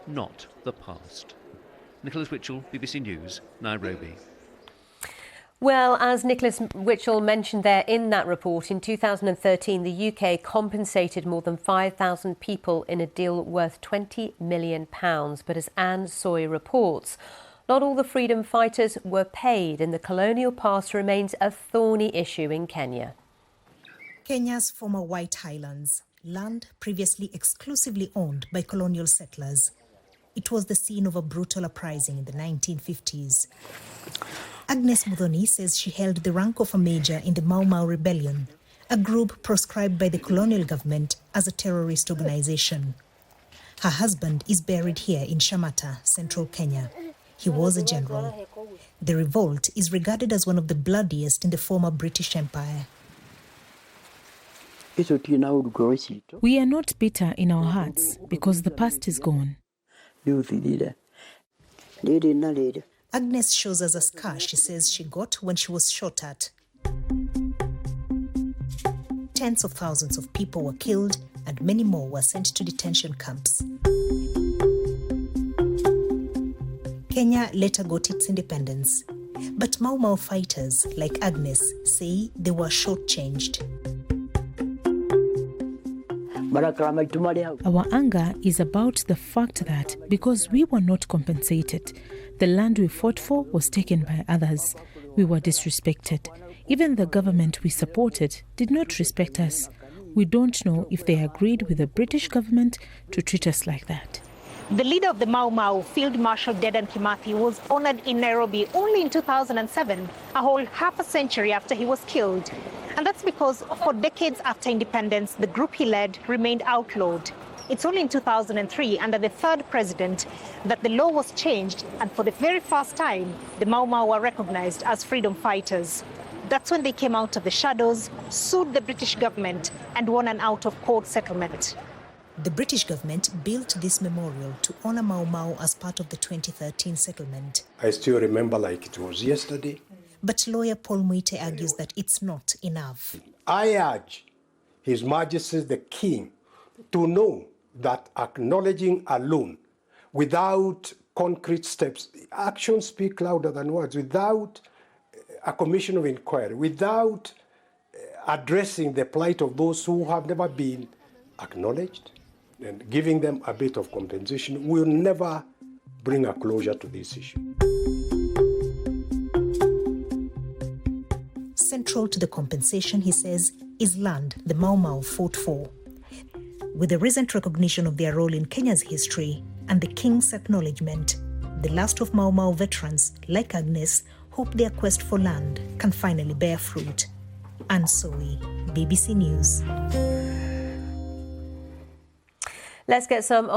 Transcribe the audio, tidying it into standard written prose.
not the past. Nicholas Witchell, BBC News, Nairobi. Well, as Nicholas Witchell mentioned there in that report, in 2013, the UK compensated more than 5,000 people in a deal worth £20 million. But as Anne Soy reports, not all the freedom fighters were paid, and the colonial past remains a thorny issue in Kenya. Kenya's former White Highlands, land previously exclusively owned by colonial settlers. It was the scene of a brutal uprising in the 1950s. Agnes Muthoni says she held the rank of a major in the Mau Mau Rebellion, a group proscribed by the colonial government as a terrorist organization. Her husband is buried here in Shamata, central Kenya. He was a general. The revolt is regarded as one of the bloodiest in the former British Empire. We are not bitter in our hearts because the past is gone. Agnes shows us a scar she says she got when she was shot at. Tens of thousands of people were killed and many more were sent to detention camps. Kenya later got its independence, but Mau Mau fighters like Agnes say they were shortchanged. Our anger is about the fact that because we were not compensated, the land we fought for was taken by others. We were disrespected. Even the government we supported did not respect us. We don't know if they agreed with the British government to treat us like that. The leader of the Mau Mau, Field Marshal Dedan Kimathi, was honored in Nairobi only in 2007, a whole half a century after he was killed. And that's because for decades after independence, the group he led remained outlawed. It's only in 2003, under the third president, that the law was changed, and for the very first time, the Mau Mau were recognized as freedom fighters. That's when they came out of the shadows, sued the British government, and won an out-of-court settlement. The British government built this memorial to honor Mau Mau as part of the 2013 settlement. I still remember like it was yesterday. But lawyer Paul Muite argues that it's not enough. I urge His Majesty the King to know that acknowledging alone, without concrete steps, actions speak louder than words, without a commission of inquiry, without addressing the plight of those who have never been acknowledged and giving them a bit of compensation, will never bring a closure to this issue. Central to the compensation, he says, is land the Mau Mau fought for. With the recent recognition of their role in Kenya's history and the King's acknowledgement, the last of Mau Mau veterans, like Agnes, hope their quest for land can finally bear fruit. Anne Soy, BBC News. Let's get some of